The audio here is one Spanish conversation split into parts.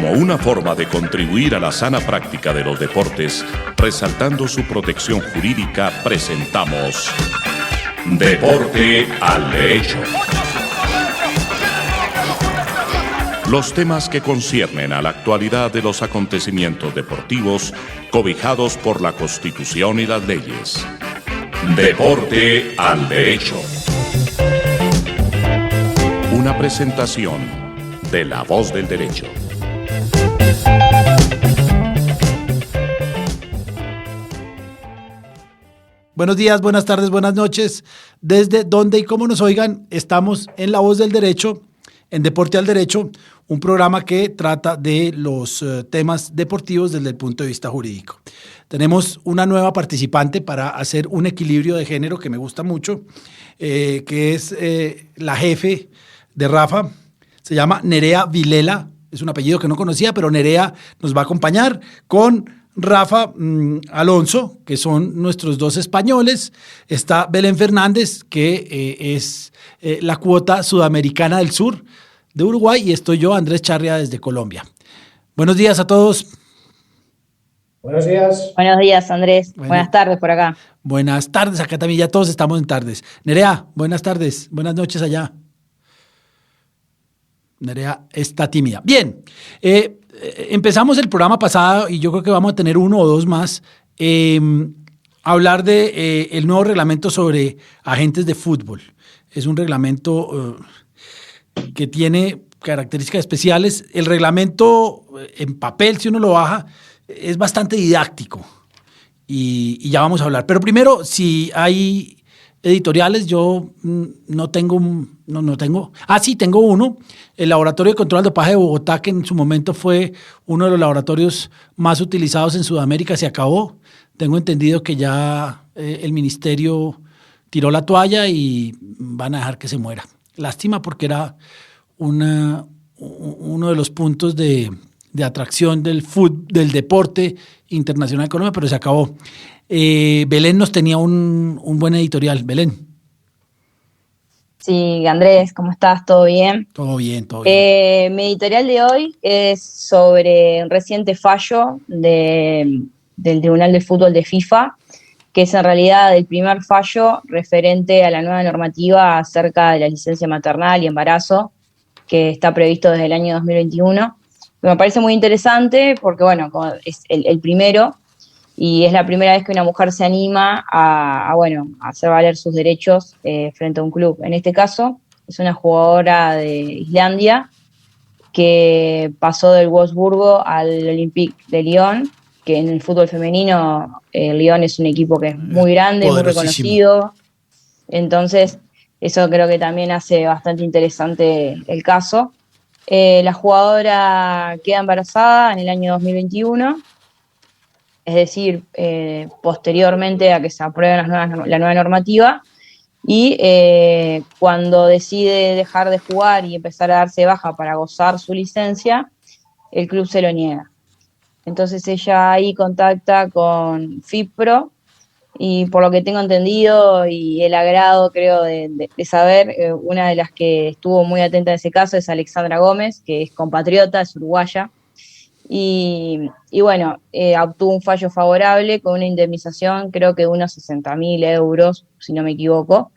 Como una forma de contribuir a la sana práctica de los deportes, resaltando su protección jurídica, presentamos Deporte al Derecho. Los temas que conciernen a la actualidad de los acontecimientos deportivos cobijados por la Constitución y las leyes. Deporte al Derecho. Una presentación de La Voz del Derecho. Buenos días, buenas tardes, buenas noches. Desde donde y cómo nos oigan, estamos en La Voz del Derecho, en Deporte al Derecho, un programa que trata de los temas deportivos desde el punto de vista jurídico. Tenemos una nueva participante para hacer un equilibrio de género que me gusta mucho, que es la jefe de Rafa. Se llama Nerea Vilela, es un apellido que no conocía, pero Nerea nos va a acompañar con Rafa Alonso, que son nuestros dos españoles. Está Belén Fernández, que es la cuota sudamericana del sur de Uruguay, y estoy yo, Andrés Charria, desde Colombia. Buenos días a todos. Buenos días. Buenos días, Andrés. Buenas tardes por acá. Buenas tardes, acá también ya todos estamos en tardes. Nerea, buenas tardes, buenas noches allá. Nerea está tímida. Bien, empezamos el programa pasado y yo creo que vamos a tener uno o dos más. Hablar de el nuevo reglamento sobre agentes de fútbol. Es un reglamento que tiene características especiales. El reglamento en papel, si uno lo baja, es bastante didáctico y ya vamos a hablar. Pero primero, si hay editoriales, yo no tengo. Sí, tengo uno. El Laboratorio de Control del Dopaje de Bogotá, que en su momento fue uno de los laboratorios más utilizados en Sudamérica, se acabó. Tengo entendido que ya el ministerio tiró la toalla y van a dejar que se muera. Lástima, porque era uno de los puntos de atracción del deporte internacional de Colombia, pero se acabó. Belén nos tenía un buen editorial. Belén. Sí, Andrés, ¿cómo estás? ¿Todo bien? Todo bien, todo bien. Mi editorial de hoy es sobre un reciente fallo del Tribunal de Fútbol de FIFA, que es en realidad el primer fallo referente a la nueva normativa acerca de la licencia maternal y embarazo, que está previsto desde el año 2021. Me parece muy interesante porque, bueno, es el primero y es la primera vez que una mujer se anima a hacer valer sus derechos frente a un club. En este caso, es una jugadora de Islandia que pasó del Wolfsburgo al Olympique de Lyon, que en el fútbol femenino Lyon es un equipo que es muy grande, muy reconocido. Entonces, eso creo que también hace bastante interesante el caso. La jugadora queda embarazada en el año 2021, es decir, posteriormente a que se apruebe la nueva normativa, y cuando decide dejar de jugar y empezar a darse baja para gozar su licencia, el club se lo niega. Entonces ella ahí contacta con FIPRO, y por lo que tengo entendido y el agrado, creo, de saber, una de las que estuvo muy atenta a ese caso es Alexandra Gómez, que es compatriota, es uruguaya, y bueno, obtuvo un fallo favorable con una indemnización, creo que de unos 60.000 euros, si no me equivoco.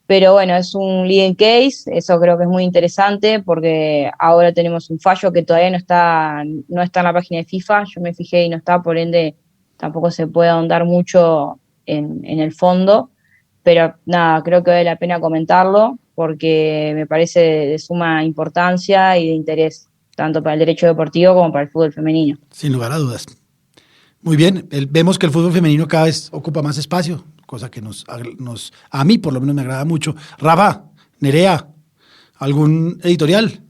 Pero bueno, es un leading case, eso creo que es muy interesante porque ahora tenemos un fallo que todavía no está en la página de FIFA, yo me fijé y no está, por ende tampoco se puede ahondar mucho en el fondo, pero nada, creo que vale la pena comentarlo porque me parece de suma importancia y de interés, tanto para el derecho deportivo como para el fútbol femenino. Sin lugar a dudas. Muy bien, vemos que el fútbol femenino cada vez ocupa más espacio, cosa que a mí por lo menos me agrada mucho. Rafa, Nerea, ¿algún editorial?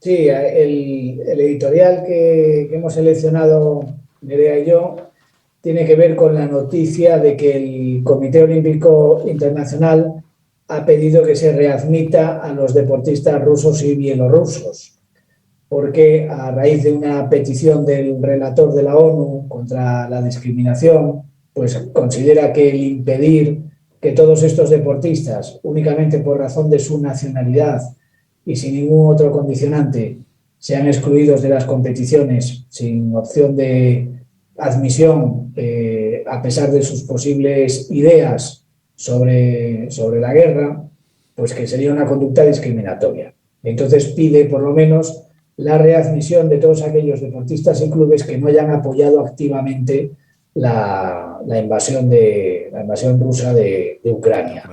Sí, el editorial que hemos seleccionado Nerea y yo tiene que ver con la noticia de que el Comité Olímpico Internacional ha pedido que se readmita a los deportistas rusos y bielorrusos, porque a raíz de una petición del relator de la ONU contra la discriminación, pues considera que el impedir que todos estos deportistas, únicamente por razón de su nacionalidad y sin ningún otro condicionante, sean excluidos de las competiciones sin opción de admisión, a pesar de sus posibles ideas sobre la guerra, pues que sería una conducta discriminatoria. Entonces pide por lo menos la readmisión de todos aquellos deportistas y clubes que no hayan apoyado activamente la invasión rusa de Ucrania.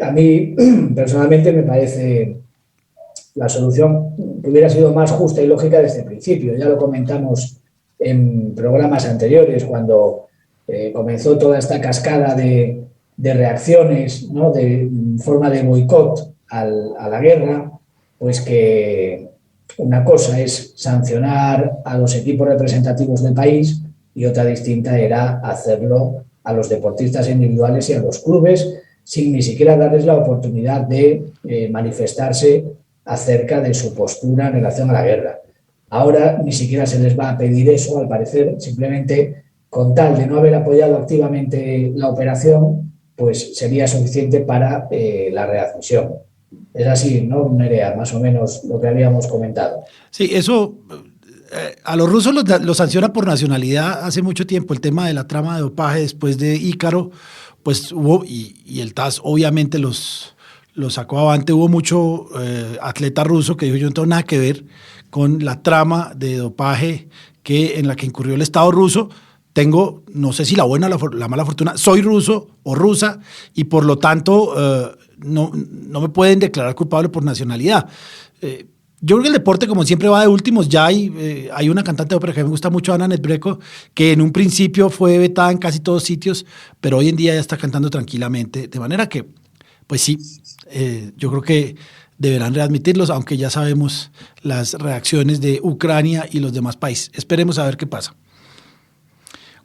A mí personalmente me parece la solución que hubiera sido más justa y lógica desde el principio. Ya lo comentamos en programas anteriores, cuando comenzó toda esta cascada de reacciones, ¿no?, de forma de boicot a la guerra, pues que una cosa es sancionar a los equipos representativos del país y otra distinta era hacerlo a los deportistas individuales y a los clubes sin ni siquiera darles la oportunidad de manifestarse acerca de su postura en relación a la guerra. Ahora ni siquiera se les va a pedir eso, al parecer, simplemente con tal de no haber apoyado activamente la operación, pues sería suficiente para la readmisión. Es así, ¿no, Nerea? Más o menos lo que habíamos comentado. Sí, eso a los rusos los sanciona por nacionalidad hace mucho tiempo. El tema de la trama de dopaje después de Ícaro, pues hubo, y el TAS obviamente los sacó avante. Hubo mucho atleta ruso que dijo: yo no tengo nada que ver con la trama de dopaje en la que incurrió el Estado ruso. Tengo, no sé si la buena o la mala fortuna, soy ruso o rusa y por lo tanto no me pueden declarar culpable por nacionalidad. Yo creo que el deporte, como siempre, va de últimos. Ya hay una cantante de ópera que me gusta mucho, Ana Netrebko, que en un principio fue vetada en casi todos sitios, pero hoy en día ya está cantando tranquilamente. De manera que, pues sí, yo creo que deberán readmitirlos, aunque ya sabemos las reacciones de Ucrania y los demás países. Esperemos a ver qué pasa.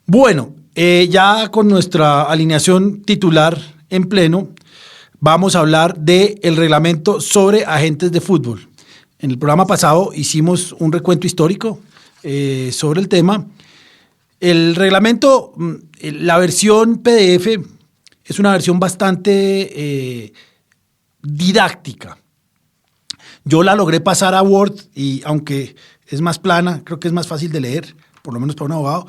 Bueno, ya con nuestra alineación titular en pleno, vamos a hablar del reglamento sobre agentes de fútbol. En el programa pasado hicimos un recuento histórico sobre el tema. El reglamento, la versión PDF, es una versión bastante didáctica. Yo la logré pasar a Word y aunque es más plana, creo que es más fácil de leer, por lo menos para un abogado.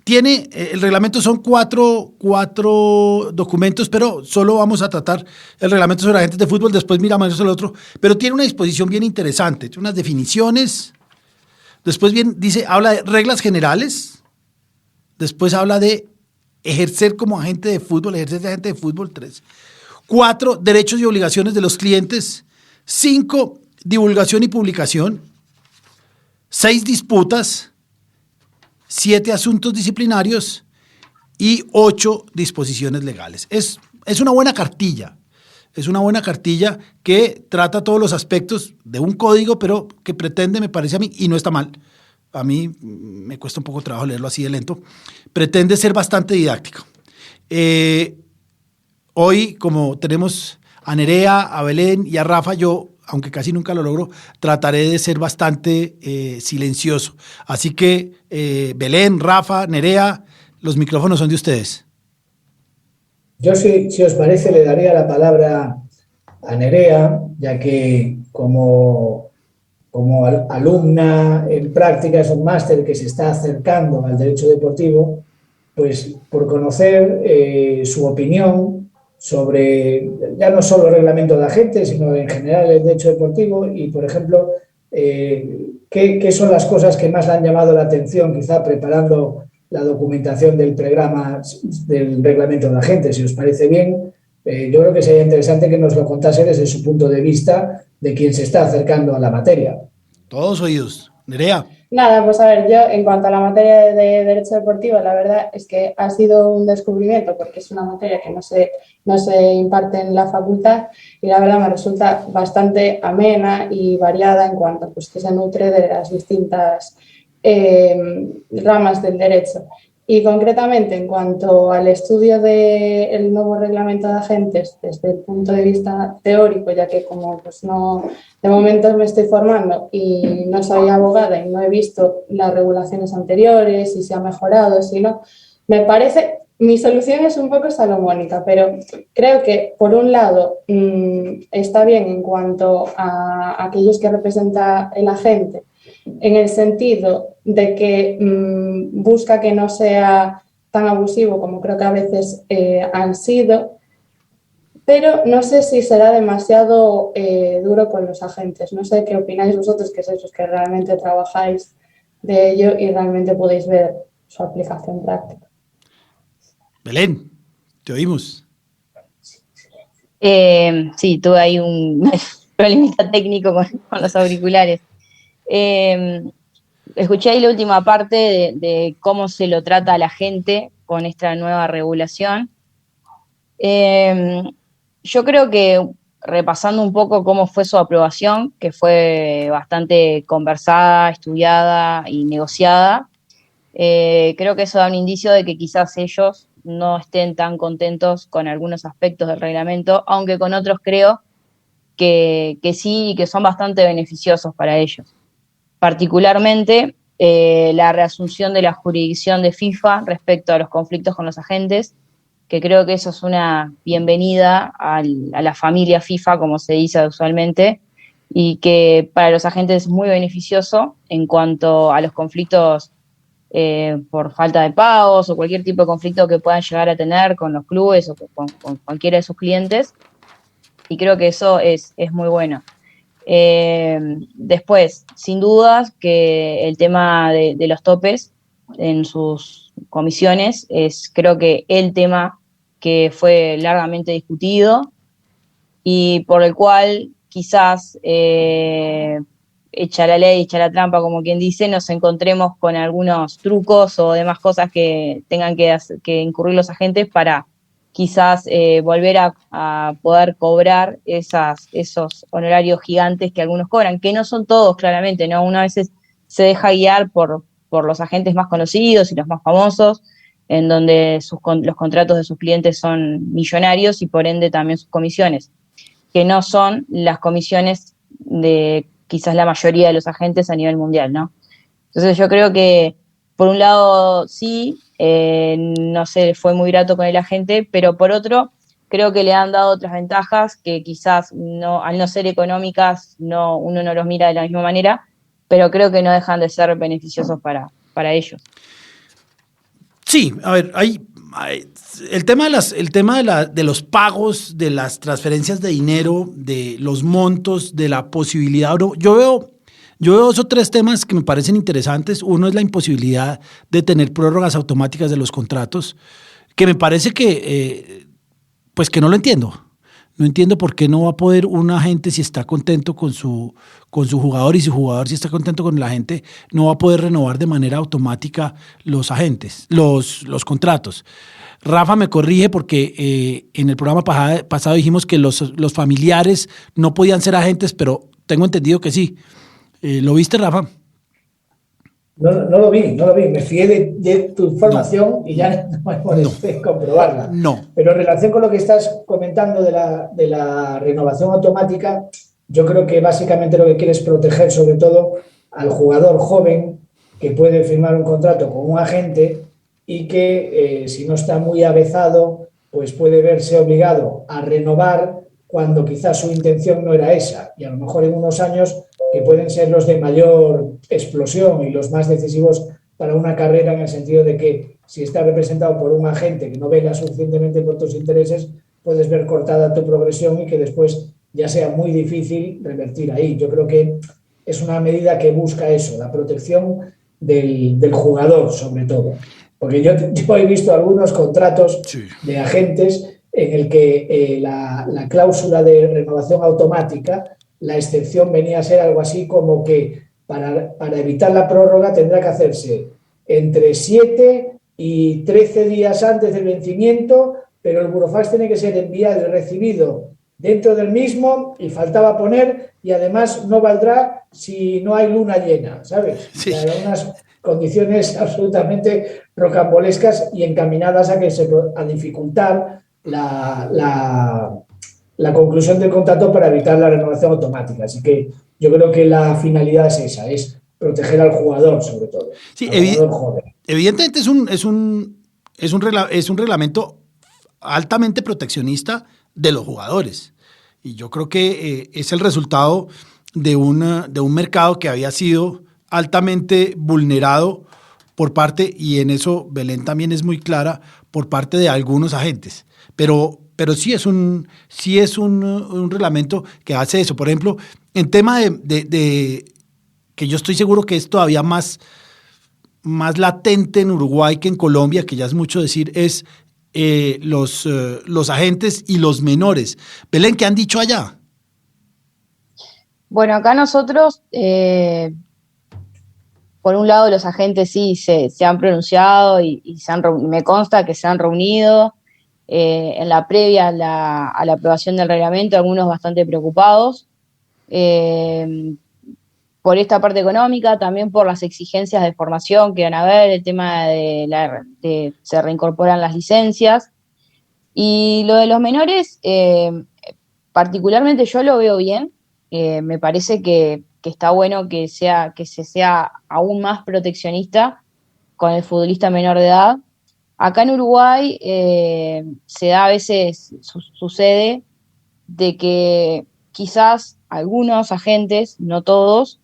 El reglamento son cuatro documentos, pero solo vamos a tratar el reglamento sobre agentes de fútbol, después miramos el otro, pero tiene una disposición bien interesante, unas definiciones, después habla de reglas generales, después habla de ejercer como agente de fútbol, 3. 4, derechos y obligaciones de los clientes. 5, divulgación y publicación. 6, disputas. 7, asuntos disciplinarios y 8, disposiciones legales. Es una buena cartilla. Es una buena cartilla que trata todos los aspectos de un código, pero que pretende, me parece a mí, y no está mal, a mí me cuesta un poco trabajo leerlo así de lento, pretende ser bastante didáctico. Hoy, como tenemos a Nerea, a Belén y a Rafa, yo, aunque casi nunca lo logro, trataré de ser bastante silencioso. Así que, Belén, Rafa, Nerea, los micrófonos son de ustedes. Yo, si os parece, le daría la palabra a Nerea, ya que como alumna en práctica es un máster que se está acercando al derecho deportivo, pues por conocer su opinión sobre ya no solo el reglamento de agentes, sino en general el derecho deportivo y, por ejemplo, qué son las cosas que más le han llamado la atención, quizá preparando la documentación del programa del reglamento de agentes. Si os parece bien, yo creo que sería interesante que nos lo contase desde su punto de vista de quien se está acercando a la materia. Todos oídos. Nerea. Nada, pues a ver, yo en cuanto a la materia de Derecho Deportivo, la verdad es que ha sido un descubrimiento porque es una materia que no se imparte en la facultad y la verdad me resulta bastante amena y variada en cuanto pues, que se nutre de las distintas ramas del derecho. Y concretamente en cuanto al estudio del nuevo reglamento de agentes desde el punto de vista teórico, ya que como pues no, de momento me estoy formando y no soy abogada y no he visto las regulaciones anteriores, si se ha mejorado, si no, me parece, mi solución es un poco salomónica, pero creo que por un lado está bien en cuanto a aquellos que representa el agente, en el sentido de que busca que no sea tan abusivo como creo que a veces han sido, pero no sé si será demasiado duro con los agentes. No sé qué opináis vosotros, que sois los que realmente trabajáis de ello y realmente podéis ver su aplicación práctica. Belén, te oímos. Sí, tuve ahí un problemita técnico con los auriculares. Escuché ahí la última parte de cómo se lo trata a la gente con esta nueva regulación. Yo creo que repasando un poco cómo fue su aprobación, que fue bastante conversada, estudiada y negociada, creo que eso da un indicio de que quizás ellos no estén tan contentos con algunos aspectos del reglamento, aunque con otros creo que sí y que son bastante beneficiosos para ellos. Particularmente la reasunción de la jurisdicción de FIFA respecto a los conflictos con los agentes, que creo que eso es una bienvenida a la familia FIFA, como se dice usualmente, y que para los agentes es muy beneficioso en cuanto a los conflictos por falta de pagos o cualquier tipo de conflicto que puedan llegar a tener con los clubes o con cualquiera de sus clientes, y creo que eso es muy bueno. Después, sin dudas, que el tema de los topes en sus comisiones es, creo que, el tema que fue largamente discutido y por el cual quizás echa la ley, echa la trampa, como quien dice, nos encontremos con algunos trucos o demás cosas que tengan que incurrir los agentes para quizás volver a poder cobrar esos honorarios gigantes que algunos cobran, que no son todos, claramente, ¿no? Uno a veces se deja guiar por los agentes más conocidos y los más famosos, en donde los contratos de sus clientes son millonarios y por ende también sus comisiones, que no son las comisiones de quizás la mayoría de los agentes a nivel mundial, ¿no? Entonces yo creo que, por un lado, sí, no se fue muy grato con el agente, pero por otro, creo que le han dado otras ventajas que quizás no, al no ser económicas, uno no los mira de la misma manera, pero creo que no dejan de ser beneficiosos para ellos. Sí, a ver, el tema de los pagos, de las transferencias de dinero, de los montos, de la posibilidad. Yo veo dos o tres temas que me parecen interesantes. Uno es la imposibilidad de tener prórrogas automáticas de los contratos, que me parece que no lo entiendo. No entiendo por qué no va a poder un agente, si está contento con su jugador, y su jugador si está contento con el agente, no va a poder renovar de manera automática los contratos. Rafa me corrige porque en el programa pasado dijimos que los familiares no podían ser agentes, pero tengo entendido que sí. ¿Lo viste, Rafa? No lo vi. Me fié de tu información y ya no me molesté en comprobarla. No. Pero en relación con lo que estás comentando de la renovación automática, yo creo que básicamente lo que quiere es proteger sobre todo al jugador joven que puede firmar un contrato con un agente y que si no está muy avezado, pues puede verse obligado a renovar cuando quizás su intención no era esa. Y a lo mejor en unos años, que pueden ser los de mayor explosión y los más decisivos para una carrera, en el sentido de que si está representado por un agente que no vela suficientemente por tus intereses, puedes ver cortada tu progresión y que después ya sea muy difícil revertir ahí. Yo creo que es una medida que busca eso, la protección del jugador, sobre todo. Porque yo he visto algunos contratos de agentes en el que la cláusula de renovación automática, la excepción venía a ser algo así como que para evitar la prórroga tendrá que hacerse entre 7 y 13 días antes del vencimiento, pero el burofax tiene que ser enviado y recibido dentro del mismo, y faltaba poner, y además no valdrá si no hay luna llena, ¿sabes? Sí. Hay unas condiciones absolutamente rocambolescas y encaminadas a dificultar la conclusión del contrato para evitar la renovación automática. Así que yo creo que la finalidad es esa, es proteger al jugador, sobre todo. Sí, al jugador joven. Evidentemente es un reglamento altamente proteccionista de los jugadores. Y yo creo que es el resultado de un mercado que había sido altamente vulnerado por parte, y en eso Belén también es muy clara, por parte de algunos agentes. Pero sí es un reglamento que hace eso. Por ejemplo, en tema de que yo estoy seguro que es todavía más latente en Uruguay que en Colombia, que ya es mucho decir, es los agentes y los menores. Belén, ¿qué han dicho allá? Bueno, acá nosotros, por un lado, los agentes sí se han pronunciado y me consta que se han reunido en la previa a la aprobación del reglamento, algunos bastante preocupados por esta parte económica, también por las exigencias de formación que van a haber, el tema de se reincorporan las licencias. Y lo de los menores, particularmente yo lo veo bien. Me parece que está bueno que se sea aún más proteccionista con el futbolista menor de edad. Acá en Uruguay se da a veces, sucede, de que quizás algunos agentes, no todos,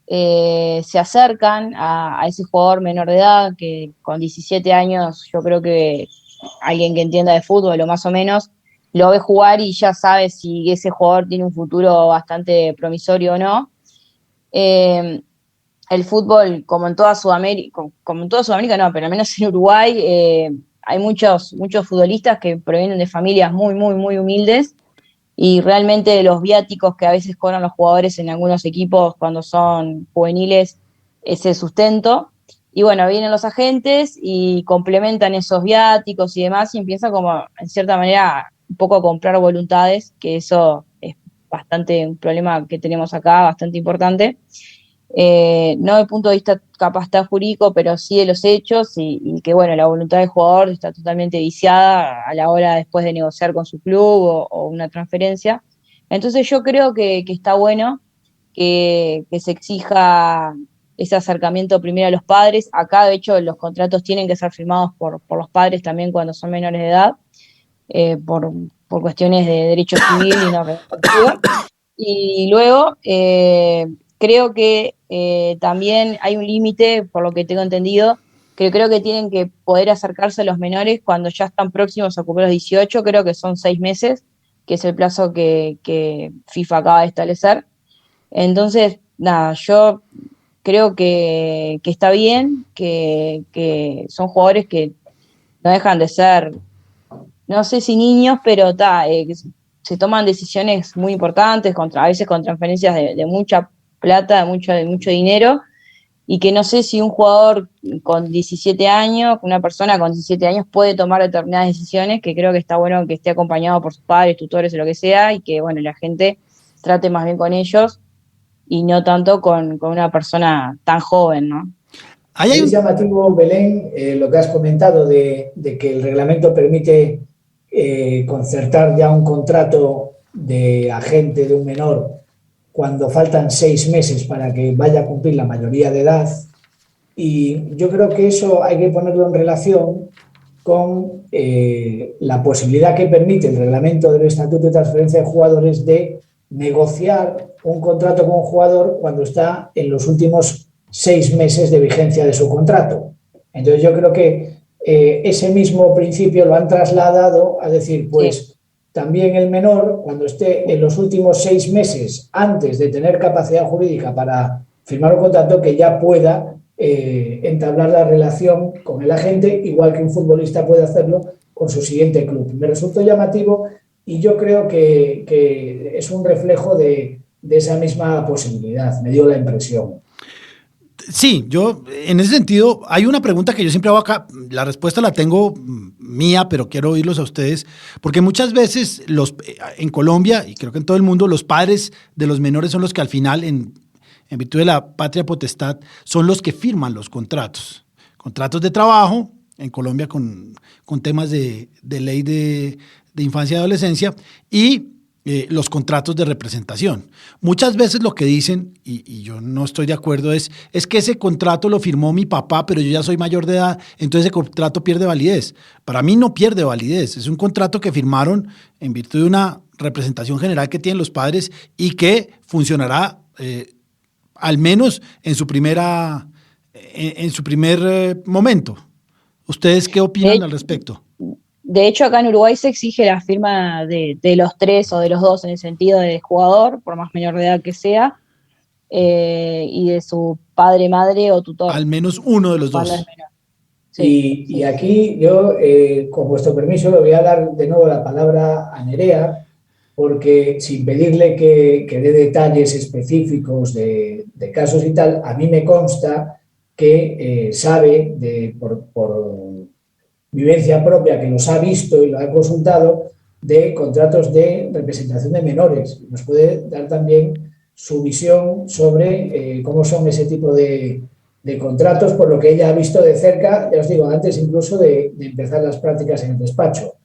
se acercan a ese jugador menor de edad, que con 17 años yo creo que alguien que entienda de fútbol o más o menos, lo ve jugar y ya sabe si ese jugador tiene un futuro bastante promisorio o no. El fútbol, como en toda Sudamérica no, pero al menos en Uruguay, hay muchos futbolistas que provienen de familias muy, muy, muy humildes, y realmente los viáticos que a veces cobran los jugadores en algunos equipos cuando son juveniles, ese sustento. Y bueno, vienen los agentes y complementan esos viáticos y demás, y empiezan como, en cierta manera, un poco a comprar voluntades, que eso es bastante un problema que tenemos acá, bastante importante. No desde el punto de vista capaz tan jurídico, pero sí de los hechos, y que bueno, la voluntad del jugador está totalmente viciada a la hora después de negociar con su club o una transferencia. Entonces yo creo que está bueno que se exija ese acercamiento primero a los padres. Acá, de hecho, los contratos tienen que ser firmados por los padres también cuando son menores de edad, por cuestiones de derecho civil y no reproductivo. Y luego, creo que también hay un límite, por lo que tengo entendido, que creo que tienen que poder acercarse a los menores cuando ya están próximos a cumplir los 18, creo que son 6 meses, que es el plazo que FIFA acaba de establecer. Entonces, nada, yo creo que está bien, que son jugadores que no dejan de ser, no sé si niños, pero se toman decisiones muy importantes, a veces con transferencias de mucha plata, de mucho dinero, y que no sé si un jugador con 17 años, una persona con 17 años puede tomar determinadas decisiones, que creo que está bueno que esté acompañado por sus padres, tutores o lo que sea, y que bueno, la gente trate más bien con ellos y no tanto con una persona tan joven, ¿no? Es llamativo, Belén, lo que has comentado de que el reglamento permite concertar ya un contrato de agente de un menor cuando faltan 6 meses para que vaya a cumplir la mayoría de edad. Y yo creo que eso hay que ponerlo en relación con la posibilidad que permite el reglamento del Estatuto de Transferencia de Jugadores de negociar un contrato con un jugador cuando está en los últimos 6 meses de vigencia de su contrato. Entonces yo creo que ese mismo principio lo han trasladado a decir, pues sí, también el menor, cuando esté en los últimos 6 meses antes de tener capacidad jurídica para firmar un contrato, que ya pueda entablar la relación con el agente, igual que un futbolista puede hacerlo con su siguiente club. Me resultó llamativo y yo creo que es un reflejo de esa misma posibilidad, me dio la impresión. Sí, yo en ese sentido, hay una pregunta que yo siempre hago acá, la respuesta la tengo mía, pero quiero oírlos a ustedes, porque muchas veces en Colombia, y creo que en todo el mundo, los padres de los menores son los que al final, en virtud de la patria potestad, son los que firman los contratos de trabajo, en Colombia con temas de ley de infancia y adolescencia, y los contratos de representación. Muchas veces lo que dicen, y yo no estoy de acuerdo, es que ese contrato lo firmó mi papá, pero yo ya soy mayor de edad, entonces ese contrato pierde validez. Para mí no pierde validez, es un contrato que firmaron en virtud de una representación general que tienen los padres y que funcionará al menos en su primer momento. ¿Ustedes qué opinan al respecto? De hecho, acá en Uruguay se exige la firma de los tres o de los dos en el sentido de jugador, por más menor de edad que sea, y de su padre, madre o tutor. Al menos uno de los dos. Sí, y aquí yo, con vuestro permiso, le voy a dar de nuevo la palabra a Nerea, porque sin pedirle que dé detalles específicos de casos y tal, a mí me consta que sabe por vivencia propia, que los ha visto y lo ha consultado, de contratos de representación de menores. Nos puede dar también su visión sobre cómo son ese tipo de contratos, por lo que ella ha visto de cerca, ya os digo, antes incluso de empezar las prácticas en el despacho.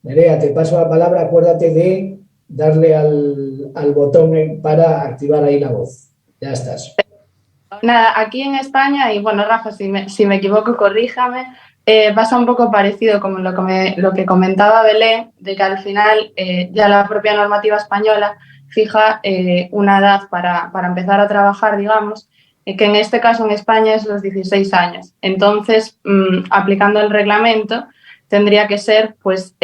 Nerea, te paso la palabra, acuérdate de darle al botón para activar ahí la voz. Ya estás. Nada, aquí en España, y bueno, Rafa, si me equivoco, corríjame, pasa un poco parecido como lo que comentaba Belén, de que al final ya la propia normativa española fija una edad para empezar a trabajar, digamos, que en este caso en España es los 16 años. Entonces, aplicando el reglamento, tendría que ser pues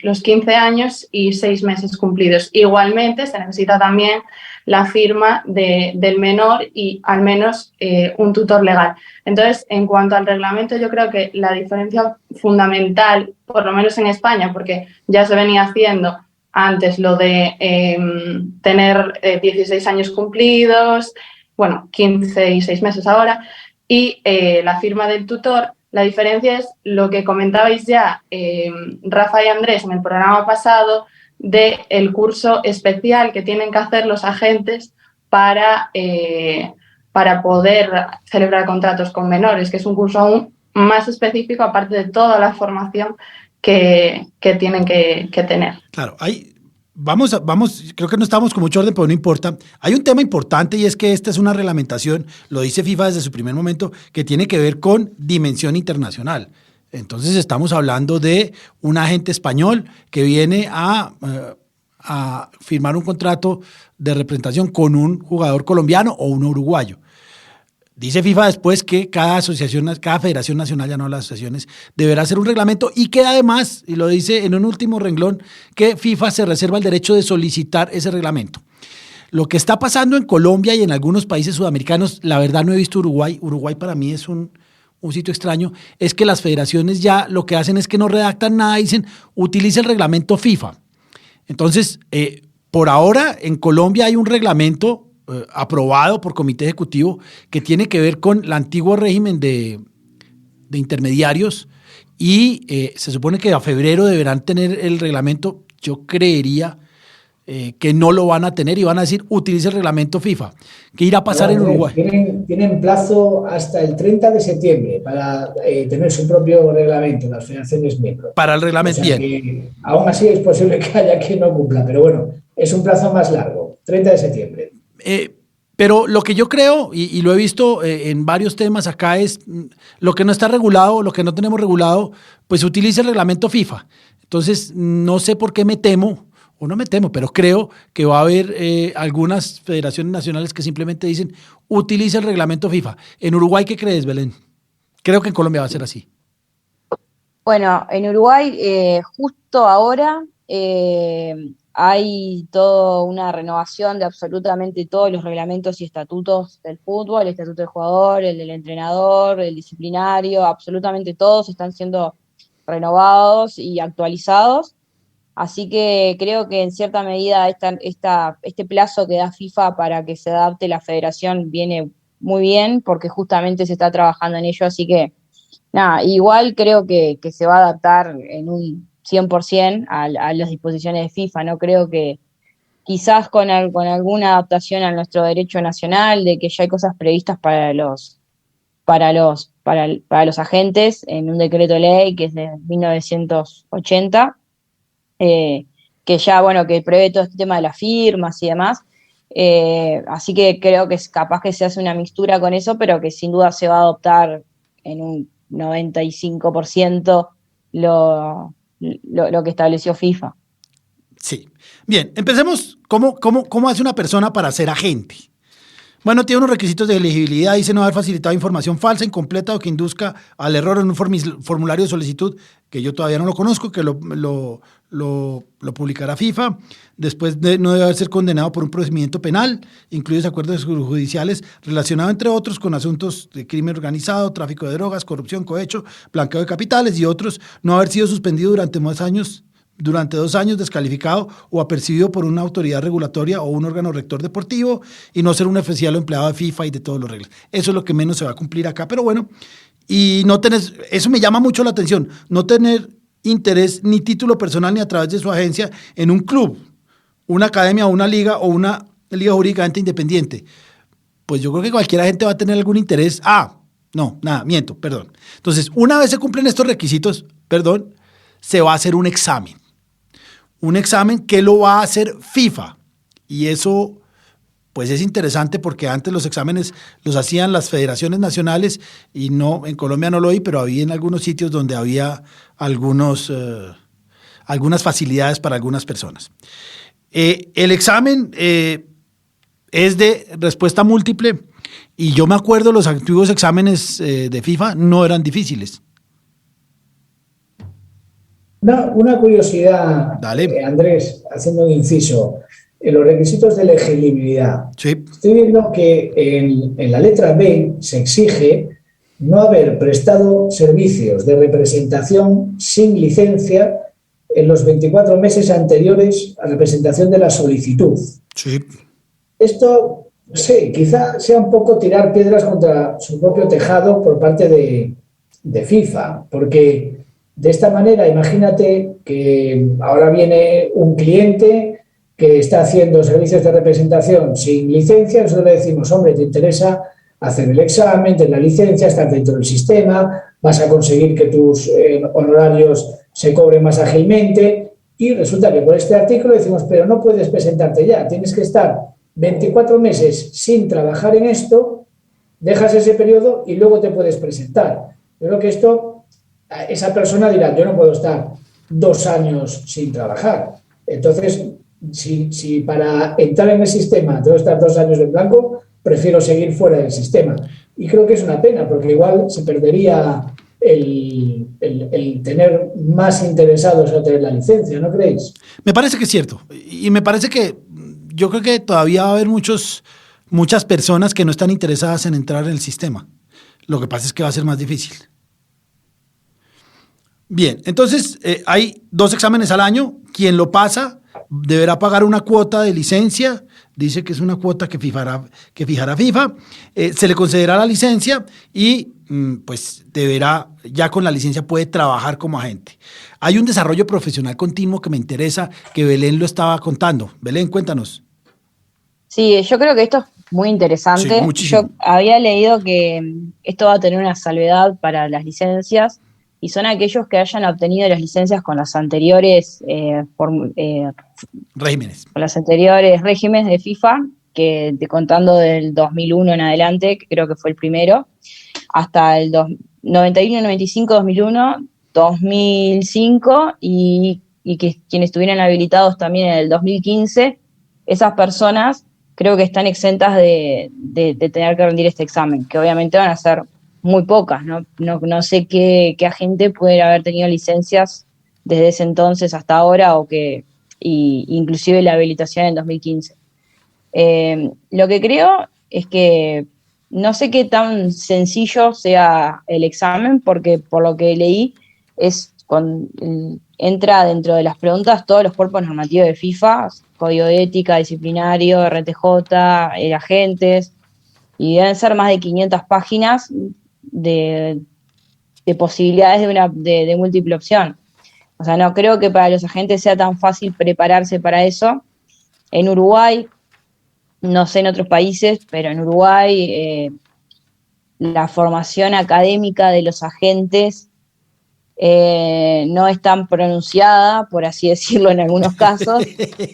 los 15 años y 6 meses cumplidos. Igualmente, se necesita también la firma del menor y al menos un tutor legal. Entonces, en cuanto al reglamento, yo creo que la diferencia fundamental, por lo menos en España, porque ya se venía haciendo antes lo de tener 16 años cumplidos, bueno, 15 y 6 meses ahora, y la firma del tutor. La diferencia es lo que comentabais ya Rafa y Andrés en el programa pasado del curso especial que tienen que hacer los agentes para poder celebrar contratos con menores, que es un curso aún más específico, aparte de toda la formación que tienen que tener. Claro, Vamos, creo que no estamos con mucho orden, pero no importa. Hay un tema importante y es que esta es una reglamentación, lo dice FIFA desde su primer momento, que tiene que ver con dimensión internacional. Entonces estamos hablando de un agente español que viene a firmar un contrato de representación con un jugador colombiano o un uruguayo. Dice FIFA después que cada federación nacional, ya no las asociaciones, deberá hacer un reglamento y que además, y lo dice en un último renglón, que FIFA se reserva el derecho de solicitar ese reglamento. Lo que está pasando en Colombia y en algunos países sudamericanos, la verdad no he visto Uruguay. Uruguay para mí es un sitio extraño, es que las federaciones ya lo que hacen es que no redactan nada, dicen utiliza el reglamento FIFA. Entonces, por ahora en Colombia hay un reglamento aprobado por comité ejecutivo que tiene que ver con el antiguo régimen de intermediarios y se supone que a febrero deberán tener el reglamento. Yo creería que no lo van a tener y van a decir utilice el reglamento FIFA. ¿Qué irá a pasar en Uruguay? Tienen plazo hasta el 30 de septiembre para tener su propio reglamento, las federaciones miembros. Para el reglamento, o sea bien. Que aún así es posible que haya quien no cumpla, pero bueno, es un plazo más largo, 30 de septiembre. Pero lo que yo creo, y lo he visto en varios temas acá, es lo que no está regulado, lo que no tenemos regulado, pues utiliza el reglamento FIFA. Entonces, no sé por qué me temo, o no me temo, pero creo que va a haber algunas federaciones nacionales que simplemente dicen, utiliza el reglamento FIFA. ¿En Uruguay qué crees, Belén? Creo que en Colombia va a ser así. Bueno, en Uruguay justo ahora hay toda una renovación de absolutamente todos los reglamentos y estatutos del fútbol, el estatuto del jugador, el del entrenador, el disciplinario, absolutamente todos están siendo renovados y actualizados. Así que creo que en cierta medida este plazo que da FIFA para que se adapte la federación viene muy bien porque justamente se está trabajando en ello. Así que, nada, igual creo que se va a adaptar en un 100% a las disposiciones de FIFA. No creo que quizás con alguna adaptación a nuestro derecho nacional, de que ya hay cosas previstas para los agentes en un decreto de ley que es de 1980, que ya, bueno, que prevé todo este tema de las firmas y demás. Así que creo que es capaz que se hace una mixtura con eso, pero que sin duda se va a adoptar en un 95% lo que estableció FIFA. Sí. Bien, empecemos. ¿Cómo hace una persona para ser agente? Bueno, tiene unos requisitos de elegibilidad, dice no haber facilitado información falsa, incompleta o que induzca al error en un formulario de solicitud, que yo todavía no lo conozco, que lo publicará FIFA, después de no debe ser condenado por un procedimiento penal, incluidos acuerdos judiciales relacionados, entre otros, con asuntos de crimen organizado, tráfico de drogas, corrupción, cohecho, blanqueo de capitales y otros, no haber sido suspendido durante 2 años, descalificado o apercibido por una autoridad regulatoria o un órgano rector deportivo y no ser un oficial o empleado de FIFA y de todas las reglas. Eso es lo que menos se va a cumplir acá, pero bueno, y no tener, eso me llama mucho la atención, no tener interés ni título personal ni a través de su agencia en un club, una academia o una liga o una liga jurídicamente independiente. Pues yo creo que cualquier agente va a tener algún interés. Perdón. Entonces, una vez se cumplen estos requisitos, se va a hacer un examen. Un examen que lo va a hacer FIFA. Y eso, pues es interesante porque antes los exámenes los hacían las federaciones nacionales y no, en Colombia no lo vi, pero había en algunos sitios donde había algunas facilidades para algunas personas. El examen es de respuesta múltiple y yo me acuerdo los antiguos exámenes de FIFA no eran difíciles. Una curiosidad, Andrés, haciendo un inciso, en los requisitos de elegibilidad. Sí. Estoy viendo que en la letra B se exige no haber prestado servicios de representación sin licencia en los 24 meses anteriores a la presentación de la solicitud. Sí. Esto, sí, quizá sea un poco tirar piedras contra su propio tejado por parte de FIFA, porque de esta manera, imagínate que ahora viene un cliente que está haciendo servicios de representación sin licencia, nosotros le decimos, hombre, ¿te interesa hacer el examen, tener la licencia, estar dentro del sistema, vas a conseguir que tus honorarios se cobren más ágilmente? Y resulta que por este artículo decimos, pero no puedes presentarte ya, tienes que estar 24 meses sin trabajar en esto, dejas ese periodo y luego te puedes presentar. Yo creo que esa persona dirá, yo no puedo estar 2 años sin trabajar. Entonces, si para entrar en el sistema tengo que estar 2 años en blanco, prefiero seguir fuera del sistema. Y creo que es una pena, porque igual se perdería el tener más interesados en tener la licencia, ¿no creéis? Me parece que es cierto. Y me parece que yo creo que todavía va a haber muchas personas que no están interesadas en entrar en el sistema. Lo que pasa es que va a ser más difícil. Bien, entonces hay 2 exámenes al año. Quien lo pasa deberá pagar una cuota de licencia. Dice que es una cuota que fijará FIFA. Se le concederá la licencia y pues deberá, ya con la licencia puede trabajar como agente. Hay un desarrollo profesional continuo que me interesa, que Belén lo estaba contando. Belén, cuéntanos. Sí, yo creo que esto es muy interesante. Sí, muchísimo. Yo había leído que esto va a tener una salvedad para las licencias y son aquellos que hayan obtenido las licencias con las anteriores regímenes. Con los anteriores regímenes de FIFA, contando del 2001 en adelante, que creo que fue el primero, hasta el 91, 95, 2001, 2005 y que quienes estuvieran habilitados también en el 2015, esas personas creo que están exentas de tener que rendir este examen, que obviamente van a ser muy pocas, ¿no? No sé qué agente puede haber tenido licencias desde ese entonces hasta ahora y inclusive la habilitación en 2015. Lo que creo es que no sé qué tan sencillo sea el examen, porque por lo que leí entra dentro de las preguntas todos los cuerpos normativos de FIFA, código de ética, disciplinario, RTJ, agentes, y deben ser más de 500 páginas de posibilidades de múltiple opción. O sea, no creo que para los agentes sea tan fácil prepararse para eso. En Uruguay, no sé en otros países, pero en Uruguay la formación académica de los agentes no es tan pronunciada, por así decirlo en algunos casos.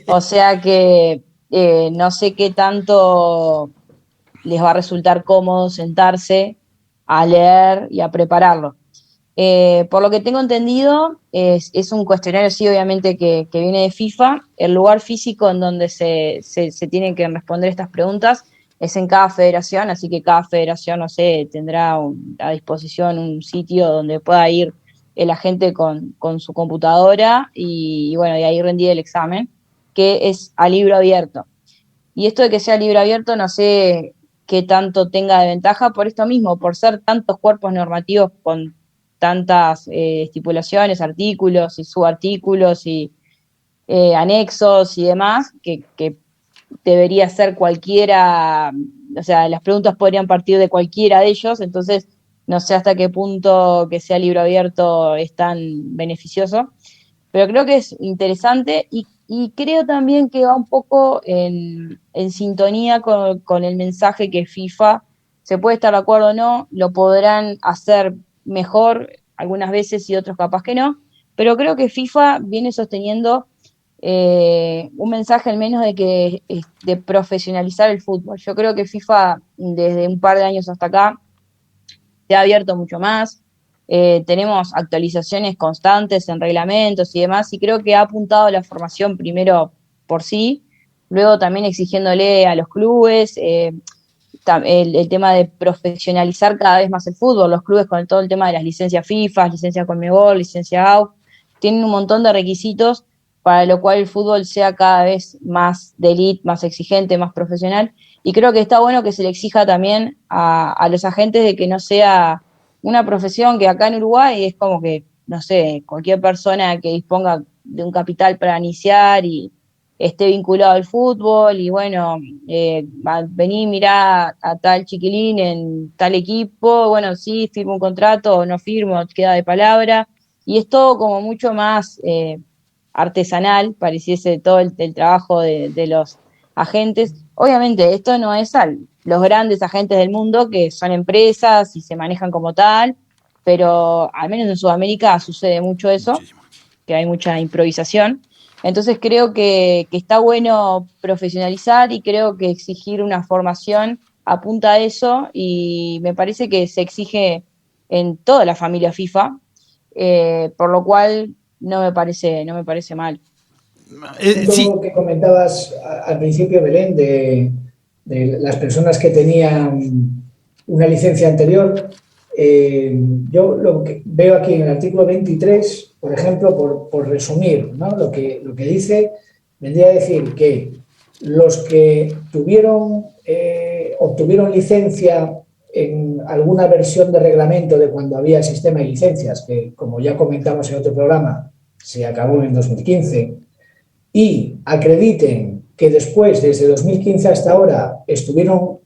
O sea que no sé qué tanto les va a resultar cómodo sentarse a leer y a prepararlo. Por lo que tengo entendido, es un cuestionario, sí, obviamente, que viene de FIFA. El lugar físico en donde se tienen que responder estas preguntas es en cada federación, así que cada federación, no sé, tendrá a disposición un sitio donde pueda ir el agente con su computadora y bueno, de ahí rendir el examen, que es a libro abierto. Y esto de que sea libro abierto no sé qué tanto tenga de ventaja por esto mismo, por ser tantos cuerpos normativos con tantas estipulaciones, artículos y subartículos y anexos y demás, que debería ser cualquiera, o sea, las preguntas podrían partir de cualquiera de ellos, entonces no sé hasta qué punto que sea libro abierto es tan beneficioso, pero creo que es interesante y creo también que va un poco en sintonía con el mensaje que FIFA, se puede estar de acuerdo o no, lo podrán hacer mejor algunas veces y otros capaz que no, pero creo que FIFA viene sosteniendo un mensaje al menos de profesionalizar el fútbol. Yo creo que FIFA desde un par de años hasta acá se ha abierto mucho más, tenemos actualizaciones constantes en reglamentos y demás, y creo que ha apuntado a la formación primero por sí, luego también exigiéndole a los clubes el tema de profesionalizar cada vez más el fútbol, los clubes con todo el tema de las licencias FIFA, licencia Conmebol, licencia AUF, tienen un montón de requisitos para lo cual el fútbol sea cada vez más de élite, más exigente, más profesional. Y creo que está bueno que se le exija también a los agentes de que no sea una profesión que acá en Uruguay es como que, no sé, cualquier persona que disponga de un capital para iniciar y esté vinculado al fútbol y bueno, vení, mirá a tal chiquilín en tal equipo, bueno, sí, firmo un contrato o no firmo, queda de palabra. Y es todo como mucho más artesanal, pareciese todo el trabajo de los agentes. Obviamente, esto no es los grandes agentes del mundo, que son empresas y se manejan como tal, pero al menos en Sudamérica sucede mucho eso, muchísimo, que hay mucha improvisación. Entonces creo que está bueno profesionalizar y creo que exigir una formación apunta a eso y me parece que se exige en toda la familia FIFA, por lo cual no me parece mal. Sí. Que comentabas al principio, Belén, de las personas que tenían una licencia anterior, yo lo que veo aquí en el artículo 23, por ejemplo, por resumir, ¿no? Lo que dice, vendría a decir que los que obtuvieron licencia en alguna versión de reglamento de cuando había el sistema de licencias, que como ya comentamos en otro programa, se acabó en 2015, y acrediten que después, desde 2015 hasta ahora, estuvieron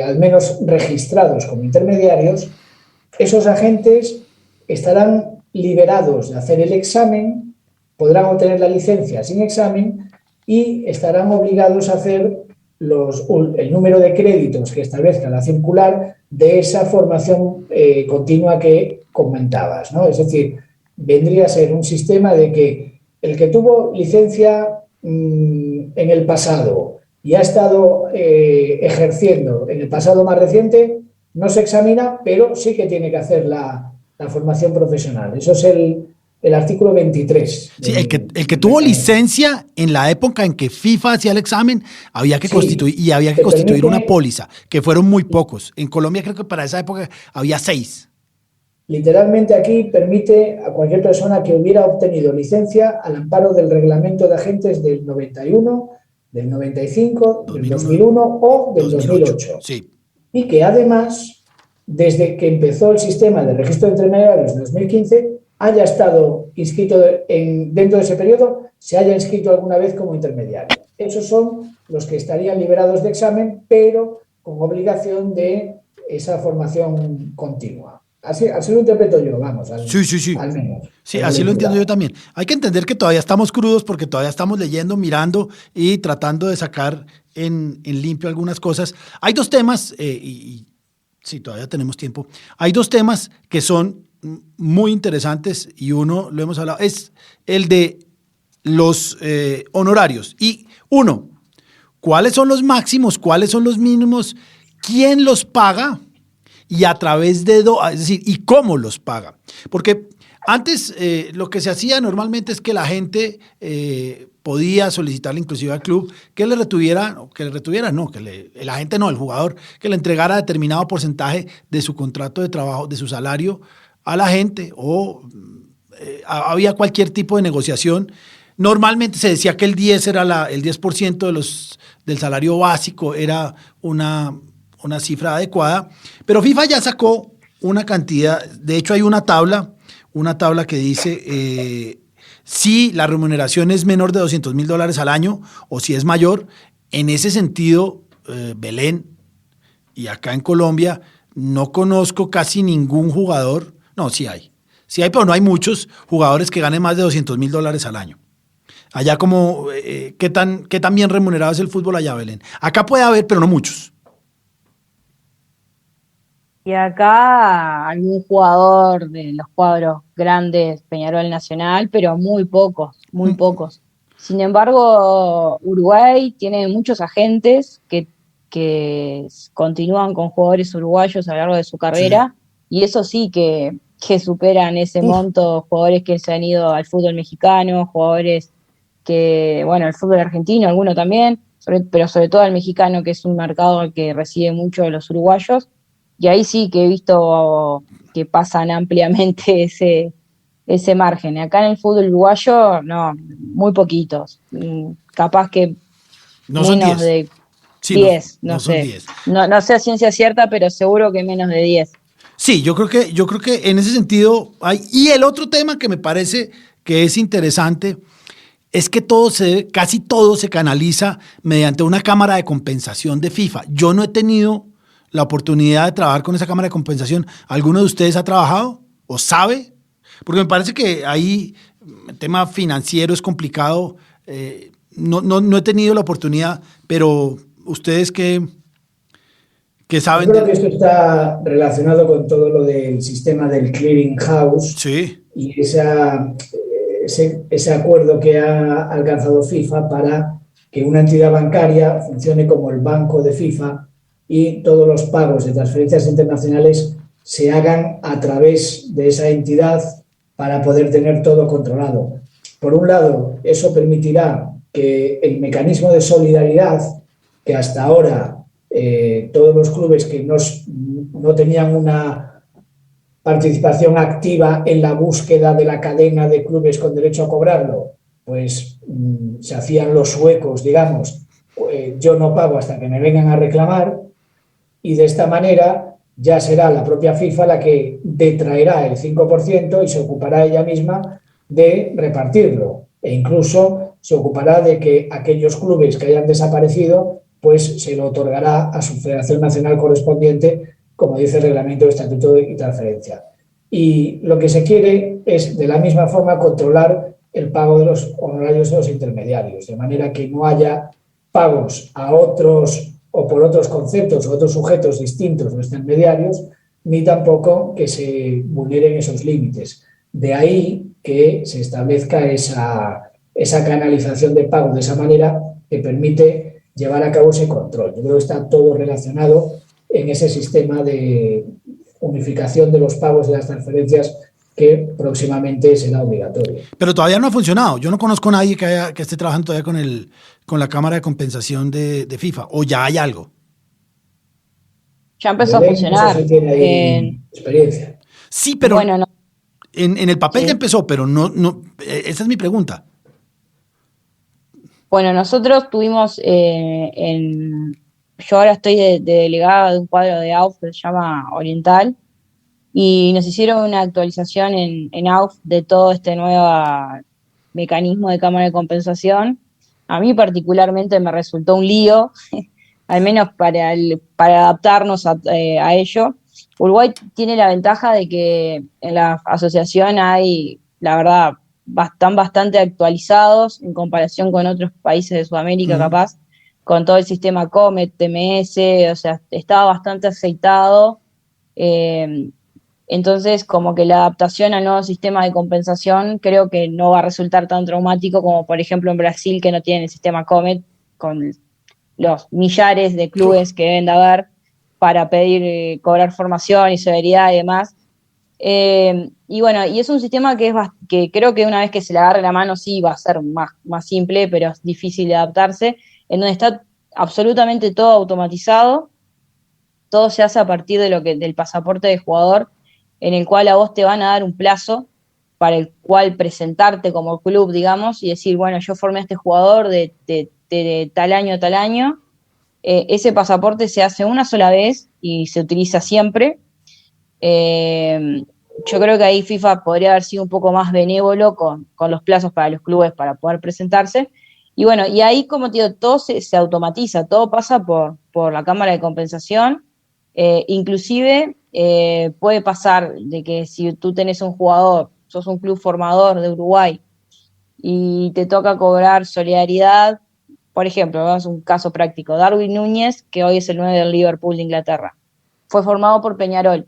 al menos registrados como intermediarios, esos agentes estarán liberados de hacer el examen, podrán obtener la licencia sin examen y estarán obligados a hacer el número de créditos que establezca la circular de esa formación continua que comentabas, ¿no? Es decir, vendría a ser un sistema de que el que tuvo licencia en el pasado y ha estado ejerciendo en el pasado más reciente, no se examina, pero sí que tiene que hacer la formación profesional. Eso es el artículo 23. Sí, el que tuvo licencia en la época en que FIFA hacía el examen, había que constituir una póliza, que fueron muy pocos. En Colombia creo que para esa época había 6. Literalmente aquí permite a cualquier persona que hubiera obtenido licencia al amparo del reglamento de agentes del 91, del 95, del 2001 o del 2008. Sí. Y que además, desde que empezó el sistema de registro de intermediarios en 2015, haya estado inscrito dentro de ese periodo, se haya inscrito alguna vez como intermediario. Esos son los que estarían liberados de examen, pero con obligación de esa formación continua. Así lo interpreto yo, vamos. Sí. Al menos. Sí, así lo entiendo yo también. Hay que entender que todavía estamos crudos porque todavía estamos leyendo, mirando y tratando de sacar en limpio algunas cosas. Hay dos temas, y sí, todavía tenemos tiempo. Hay dos temas que son muy interesantes y uno, lo hemos hablado, es el de los honorarios. Y uno, ¿cuáles son los máximos? ¿Cuáles son los mínimos? ¿Quién los paga? Y a través de, es decir, ¿y cómo los paga? Porque antes lo que se hacía normalmente es que la gente podía solicitarle inclusive al club que le retuviera, el agente no, el jugador, que le entregara determinado porcentaje de su contrato de trabajo, de su salario a la gente, o había cualquier tipo de negociación. Normalmente se decía que el 10% del salario básico era una cifra adecuada, pero FIFA ya sacó una cantidad, de hecho hay una tabla que dice si la remuneración es menor de $200,000 al año o si es mayor. En ese sentido, Belén, y acá en Colombia, no conozco casi ningún jugador, no, sí hay, pero no hay muchos jugadores que ganen más de $200,000 al año. Allá como, ¿qué tan bien remunerado es el fútbol allá, Belén? Acá puede haber, pero no muchos. Y acá algún jugador de los cuadros grandes, Peñarol Nacional, pero muy pocos, muy pocos. Sin embargo, Uruguay tiene muchos agentes que continúan con jugadores uruguayos a lo largo de su carrera, sí. Y eso sí que superan ese monto, jugadores que se han ido al fútbol mexicano, jugadores que, bueno, el fútbol argentino, alguno también, pero sobre todo el mexicano, que es un mercado que recibe mucho de los uruguayos. Y ahí sí que he visto que pasan ampliamente ese margen. Acá en el fútbol uruguayo, no, muy poquitos. Capaz que no menos de 10, no sé. 10. No sé a ciencia cierta, pero seguro que menos de 10. Sí, yo creo que en ese sentido hay. Y el otro tema que me parece que es interesante es que casi todo se canaliza mediante una cámara de compensación de FIFA. Yo no he tenido la oportunidad de trabajar con esa cámara de compensación. ¿Alguno de ustedes ha trabajado o sabe? Porque me parece que ahí el tema financiero es complicado. No he tenido la oportunidad, pero ustedes ¿qué saben? Yo creo que esto está relacionado con todo lo del sistema del clearing house, sí. Y ese acuerdo que ha alcanzado FIFA para que una entidad bancaria funcione como el banco de FIFA y todos los pagos de transferencias internacionales se hagan a través de esa entidad para poder tener todo controlado. Por un lado, eso permitirá que el mecanismo de solidaridad que hasta ahora todos los clubes que no tenían una participación activa en la búsqueda de la cadena de clubes con derecho a cobrarlo, pues se hacían los suecos, digamos, yo no pago hasta que me vengan a reclamar, y de esta manera ya será la propia FIFA la que detraerá el 5% y se ocupará ella misma de repartirlo, e incluso se ocupará de que aquellos clubes que hayan desaparecido pues se lo otorgará a su federación nacional correspondiente, como dice el reglamento de estatuto y transferencia. Y lo que se quiere es, de la misma forma, controlar el pago de los honorarios de los intermediarios, de manera que no haya pagos a otros o por otros conceptos o otros sujetos distintos de los intermediarios, ni tampoco que se vulneren esos límites. De ahí que se establezca esa canalización de pago de esa manera que permite llevar a cabo ese control. Yo creo que está todo relacionado en ese sistema de unificación de los pagos de las transferencias que próximamente será obligatorio. Pero todavía no ha funcionado. Yo no conozco a nadie que esté trabajando todavía con la cámara de compensación de FIFA. ¿O ya hay algo? Ya empezó a funcionar. No sé si tiene ahí experiencia. Sí, pero bueno, no. en el papel ya empezó, pero no. Esa es mi pregunta. Bueno, nosotros tuvimos yo ahora estoy de delegada de un cuadro de AUF que se llama Oriental, y nos hicieron una actualización en AUF de todo este nuevo mecanismo de cámara de compensación. A mí particularmente me resultó un lío, al menos para adaptarnos a ello. Uruguay tiene la ventaja de que en la asociación hay, la verdad, están bastante actualizados en comparación con otros países de Sudamérica, capaz, con todo el sistema COMET, TMS, o sea, estaba bastante aceitado. Entonces, como que la adaptación al nuevo sistema de compensación creo que no va a resultar tan traumático como, por ejemplo, en Brasil, que no tienen el sistema COMET, con los millares de clubes que deben de haber para pedir, cobrar formación y severidad y demás. Y bueno, y es un sistema que creo que una vez que se le agarre la mano sí va a ser más simple, pero es difícil de adaptarse, en donde está absolutamente todo automatizado, todo se hace a partir del pasaporte de jugador, en el cual a vos te van a dar un plazo para el cual presentarte como club, digamos, y decir, bueno, yo formé a este jugador de tal año a tal año. Ese pasaporte se hace una sola vez y se utiliza siempre. Yo creo que ahí FIFA podría haber sido un poco más benévolo con los plazos para los clubes para poder presentarse. Y bueno, y ahí, como te digo, todo se automatiza, todo pasa por la cámara de compensación. Inclusive puede pasar de que si tú tenés un jugador, sos un club formador de Uruguay y te toca cobrar solidaridad, por ejemplo, vamos a un caso práctico, Darwin Núñez, que hoy es el 9 del Liverpool de Inglaterra, fue formado por Peñarol.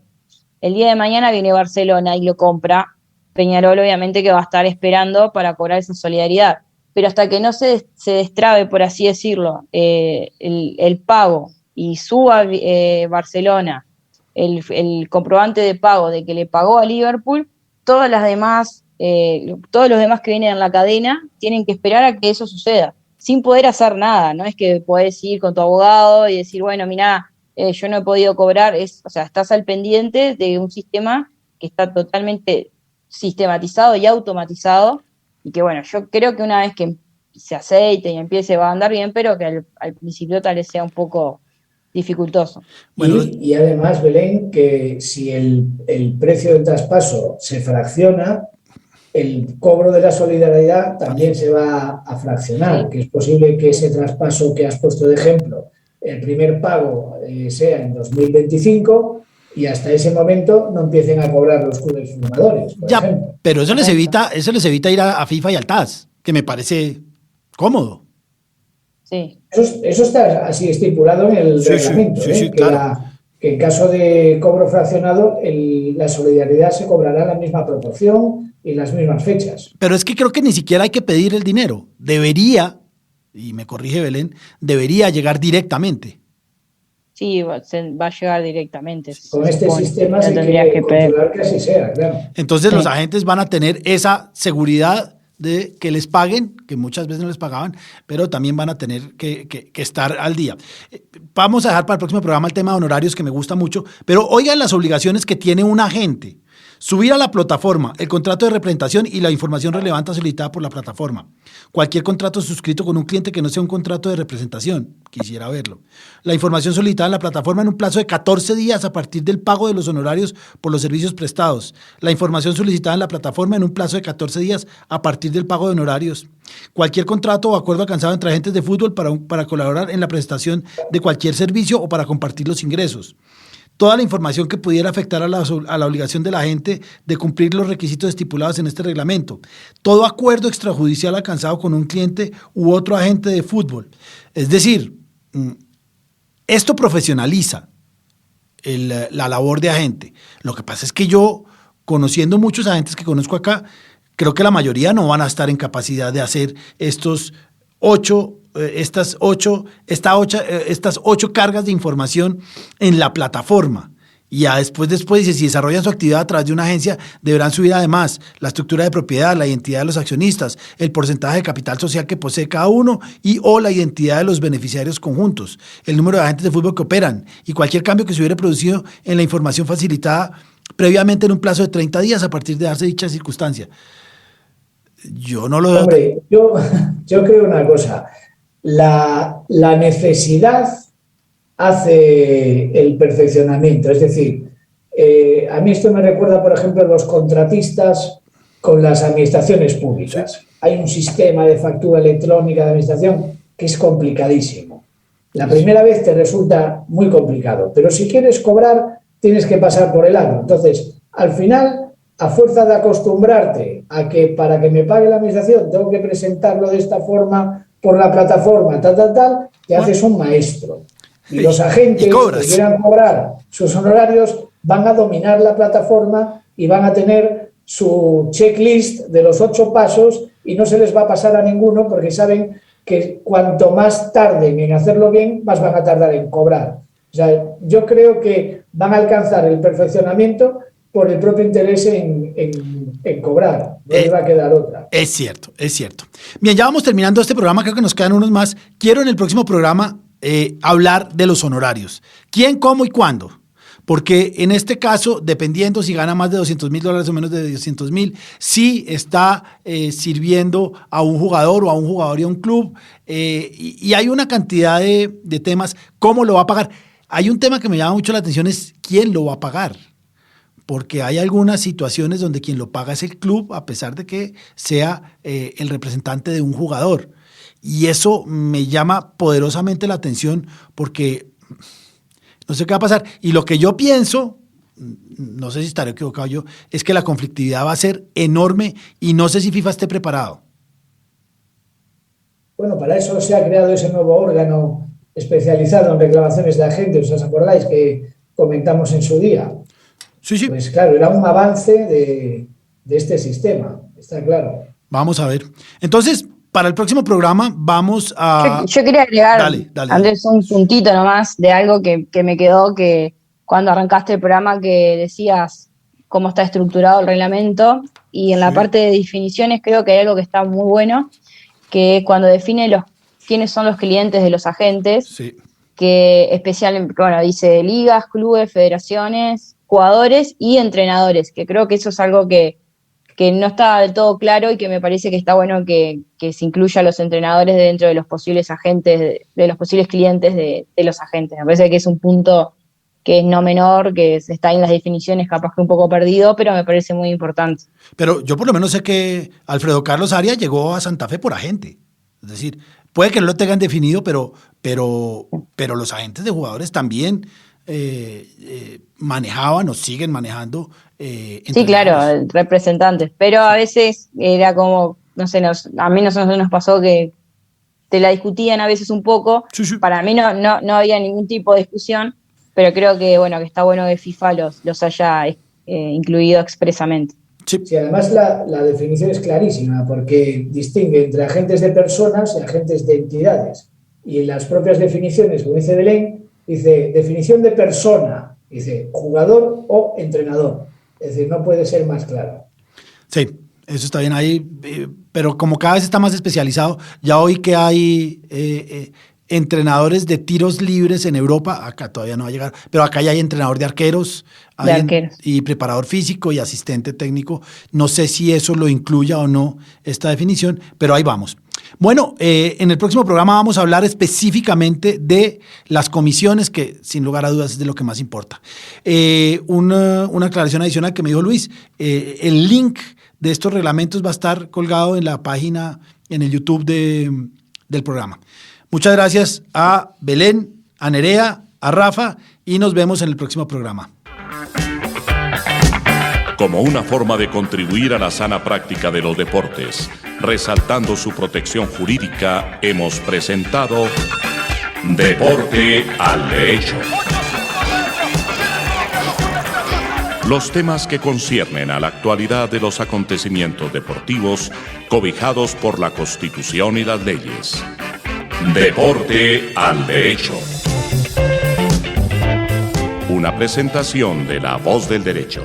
El día de mañana viene Barcelona y lo compra. Peñarol obviamente que va a estar esperando para cobrar esa solidaridad. Pero hasta que no se destrabe, por así decirlo, el pago y suba Barcelona el comprobante de pago de que le pagó a Liverpool, todos los demás que vienen en la cadena tienen que esperar a que eso suceda, sin poder hacer nada. No es que podés ir con tu abogado y decir, bueno, mirá, yo no he podido cobrar, o sea, estás al pendiente de un sistema que está totalmente sistematizado y automatizado, y que bueno, yo creo que una vez que se aceite y empiece va a andar bien, pero que al principio tal vez sea un poco dificultoso. Bueno, y además, Belén, que si el precio del traspaso se fracciona, el cobro de la solidaridad también se va a fraccionar, sí. Que es posible que ese traspaso que has puesto de ejemplo, el primer pago sea en 2025 y hasta ese momento no empiecen a cobrar los clubes formadores, por ejemplo. Pero eso les evita ir a FIFA y al TAS, que me parece cómodo. Sí. Eso está así estipulado en el reglamento, sí, claro. Que en caso de cobro fraccionado, la solidaridad se cobrará en la misma proporción y las mismas fechas. Pero es que creo que ni siquiera hay que pedir el dinero. Debería, y me corrige Belén, debería llegar directamente. Sí, va a llegar directamente. Con este sistema se quiere controlar que así sea, claro. Entonces los agentes van a tener esa seguridad de que les paguen, que muchas veces no les pagaban, pero también van a tener que estar al día. Vamos a dejar para el próximo programa el tema de honorarios, que me gusta mucho, pero oigan las obligaciones que tiene un agente. Subir a la plataforma el contrato de representación y la información relevante solicitada por la plataforma. Cualquier contrato suscrito con un cliente que no sea un contrato de representación. Quisiera verlo. La información solicitada en la plataforma en un plazo de 14 días a partir del pago de los honorarios por los servicios prestados. La información solicitada en la plataforma en un plazo de 14 días a partir del pago de honorarios. Cualquier contrato o acuerdo alcanzado entre agentes de fútbol para colaborar en la prestación de cualquier servicio o para compartir los ingresos. Toda la información que pudiera afectar a la obligación del agente de cumplir los requisitos estipulados en este reglamento. Todo acuerdo extrajudicial alcanzado con un cliente u otro agente de fútbol. Es decir, esto profesionaliza la labor de agente. Lo que pasa es que yo, conociendo muchos agentes que conozco acá, creo que la mayoría no van a estar en capacidad de hacer estas ocho cargas de información en la plataforma. Y ya después dice, si desarrollan su actividad a través de una agencia, deberán subir además la estructura de propiedad, la identidad de los accionistas, el porcentaje de capital social que posee cada uno o la identidad de los beneficiarios conjuntos, el número de agentes de fútbol que operan y cualquier cambio que se hubiera producido en la información facilitada previamente en un plazo de 30 días a partir de darse dicha circunstancia. Yo no lo... Hombre, yo creo una cosa. La necesidad hace el perfeccionamiento. Es decir, a mí esto me recuerda, por ejemplo, a los contratistas con las administraciones públicas. Hay un sistema de factura electrónica de administración que es complicadísimo. La primera vez te resulta muy complicado, pero si quieres cobrar tienes que pasar por el aro. Entonces, al final, a fuerza de acostumbrarte a que para que me pague la administración tengo que presentarlo de esta forma por la plataforma, te haces un maestro. Y los agentes que quieran cobrar sus honorarios van a dominar la plataforma y van a tener su checklist de los 8 pasos y no se les va a pasar a ninguno porque saben que cuanto más tarden en hacerlo bien, más van a tardar en cobrar. O sea, yo creo que van a alcanzar el perfeccionamiento por el propio interés en cobrar. No le va a quedar otra. Es cierto, es cierto. Bien, ya vamos terminando este programa, creo que nos quedan unos más. Quiero en el próximo programa hablar de los honorarios. ¿Quién, cómo y cuándo? Porque en este caso, dependiendo si gana más de $200,000 o menos de $200,000, sí está sirviendo a un jugador o a un jugador y a un club. Y hay una cantidad de temas. ¿Cómo lo va a pagar? Hay un tema que me llama mucho la atención, es quién lo va a pagar. Porque hay algunas situaciones donde quien lo paga es el club, a pesar de que sea el representante de un jugador. Y eso me llama poderosamente la atención porque no sé qué va a pasar. Y lo que yo pienso, no sé si estaré equivocado yo, es que la conflictividad va a ser enorme y no sé si FIFA esté preparado. Bueno, para eso se ha creado ese nuevo órgano especializado en reclamaciones de agentes. ¿Os acordáis que comentamos en su día? Sí, sí. Pues claro, era un avance de este sistema, está claro. Vamos a ver. Entonces, para el próximo programa vamos a... Yo quería agregar, Dale. Andrés, un puntito nomás de algo que me quedó, que cuando arrancaste el programa que decías cómo está estructurado el reglamento, y en la parte de definiciones creo que hay algo que está muy bueno, que cuando define quiénes son los clientes de los agentes, que especialmente, bueno, dice ligas, clubes, federaciones, jugadores y entrenadores, que creo que eso es algo que no está del todo claro y que me parece que está bueno que se incluya a los entrenadores dentro de los posibles agentes, de los posibles clientes de los agentes. Me parece que es un punto que es no menor, que está en las definiciones capaz que un poco perdido, pero me parece muy importante. Pero yo por lo menos sé que Alfredo Carlos Arias llegó a Santa Fe por agente. Es decir, puede que no lo tengan definido, pero los agentes de jugadores también manejaban o siguen manejando. Sí, claro, representantes, pero a veces era como, no sé, a mí nos pasó que te la discutían a veces un poco. Sí. Para mí no había ningún tipo de discusión, pero creo que bueno, que está bueno que FIFA los haya incluido expresamente. Sí, además la definición es clarísima porque distingue entre agentes de personas y agentes de entidades. Y en las propias definiciones, como dice Belén, dice definición de persona, dice jugador o entrenador. Es decir, no puede ser más claro. Sí, eso está bien ahí, pero como cada vez está más especializado, ya hoy que hay entrenadores de tiros libres en Europa, acá todavía no va a llegar, pero acá ya hay entrenador de arqueros, y preparador físico y asistente técnico. No sé si eso lo incluya o no esta definición, pero ahí vamos. Bueno, en el próximo programa vamos a hablar específicamente de las comisiones, que sin lugar a dudas es de lo que más importa. Una aclaración adicional que me dijo Luis, el link de estos reglamentos va a estar colgado en la página, en el YouTube del programa. Muchas gracias a Belén, a Nerea, a Rafa, y nos vemos en el próximo programa. Como una forma de contribuir a la sana práctica de los deportes, resaltando su protección jurídica, hemos presentado Deporte al Derecho. Los temas que conciernen a la actualidad de los acontecimientos deportivos cobijados por la Constitución y las leyes. Deporte al Derecho. Una presentación de La Voz del Derecho.